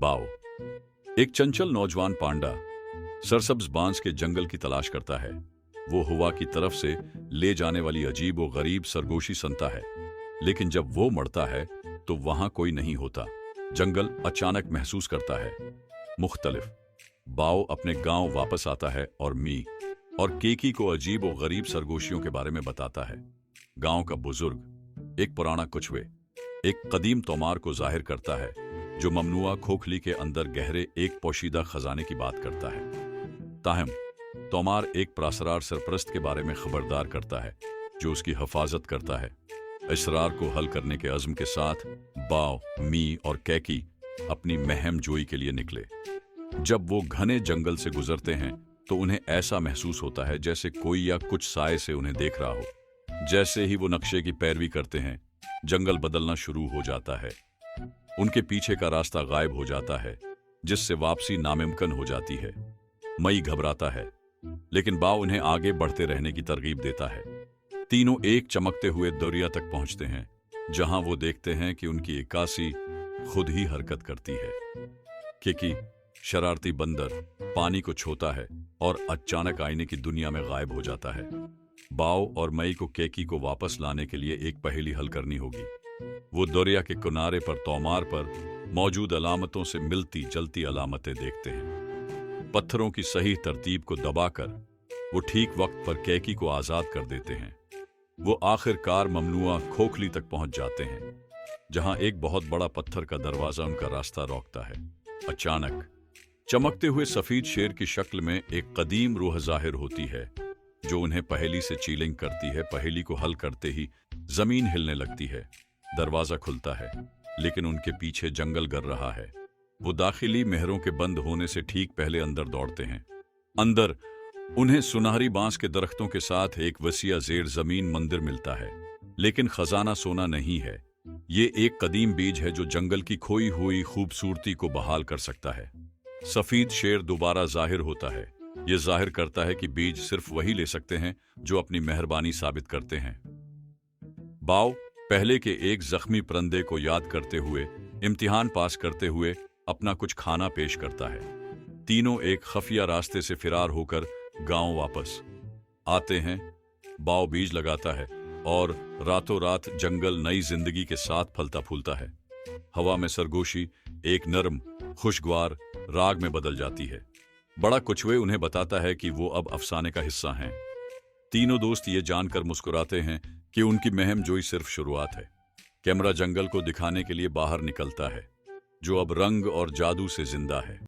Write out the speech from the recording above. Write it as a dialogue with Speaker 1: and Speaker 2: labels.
Speaker 1: बाओ एक चंचल नौजवान पांडा सरसब्ज बांस के जंगल की तलाश करता है। वो हवा की तरफ से ले जाने वाली अजीब व गरीब सरगोशी सुनता है, लेकिन जब वो मरता है तो वहां कोई नहीं होता। जंगल अचानक महसूस करता है मुख्तलिफ। बाओ अपने गांव वापस आता है और मी और केकी को अजीब व गरीब सरगोशियों के बारे में बताता है। गांव का बुजुर्ग एक पुराना कुछवे एक कदीम तोमार को जाहिर करता है, जो ममनुआ खोखली के अंदर गहरे एक पोशीदा खजाने की बात करता है। ताहम तोमार एक प्रासरार सरपरस्त के बारे में खबरदार करता है, जो उसकी हिफाजत करता है। इसरार को हल करने के अज़्म के साथ बाओ, मी और कैकी अपनी महम जोई के लिए निकले। जब वो घने जंगल से गुजरते हैं तो उन्हें ऐसा महसूस होता है जैसे कोई या कुछ साए से उन्हें देख रहा हो। जैसे ही वो नक्शे की पैरवी करते हैं, जंगल बदलना शुरू हो जाता है। उनके पीछे का रास्ता गायब हो जाता है, जिससे वापसी नामुमकिन हो जाती है। मई घबराता है, लेकिन बाओ उन्हें आगे बढ़ते रहने की तरगीब देता है। तीनों एक चमकते हुए दरिया तक पहुंचते हैं, जहां वो देखते हैं कि उनकी इक्कासी खुद ही हरकत करती है। केकी शरारती बंदर पानी को छूता है और अचानक आईने की दुनिया में गायब हो जाता है। बाओ और मई को केकी को वापस लाने के लिए एक पहेली हल करनी होगी। वो दरिया के किनारे पर तोमार पर मौजूद अलामतों से मिलती जलती अलामतें देखते हैं। पत्थरों की सही तरतीब को दबाकर वो ठीक वक्त पर कैकी को आजाद कर देते हैं। वो आखिरकार ममनुआ खोखली तक पहुंच जाते हैं, जहां एक बहुत बड़ा पत्थर का दरवाजा उनका रास्ता रोकता है। अचानक चमकते हुए सफेद शेर की शक्ल में एक कदीम रूह जाहिर होती है, जो उन्हें पहेली से चीलिंग करती है। पहेली को हल करते ही जमीन हिलने लगती है। दरवाजा खुलता है, लेकिन उनके पीछे जंगल गर रहा है। वो दाखिली मेहरों के बंद होने से ठीक पहले अंदर दौड़ते हैं। अंदर उन्हें सुनहरी बांस के दरख्तों के साथ एक वसीया जेर जमीन मंदिर मिलता है, लेकिन खजाना सोना नहीं है। ये एक कदीम बीज है जो जंगल की खोई हुई खूबसूरती को बहाल कर सकता है। सफेद शेर दोबारा जाहिर होता है। ये जाहिर करता है कि बीज सिर्फ वही ले सकते हैं जो अपनी मेहरबानी साबित करते हैं। बाओ पहले के एक जख्मी परिंदे को याद करते हुए इम्तिहान पास करते हुए अपना कुछ खाना पेश करता है। तीनों एक खफिया रास्ते से फिरार होकर गांव वापस आते हैं। बाओ बीज लगाता है और रातों रात जंगल नई जिंदगी के साथ फलता फूलता है। हवा में सरगोशी एक नरम खुशगवार राग में बदल जाती है। बड़ा कुछवे उन्हें बताता है कि वो अब अफसाने का हिस्सा हैं। तीनों दोस्त ये जानकर मुस्कुराते हैं कि उनकी महम जोई सिर्फ शुरुआत है। कैमरा जंगल को दिखाने के लिए बाहर निकलता है, जो अब रंग और जादू से जिंदा है।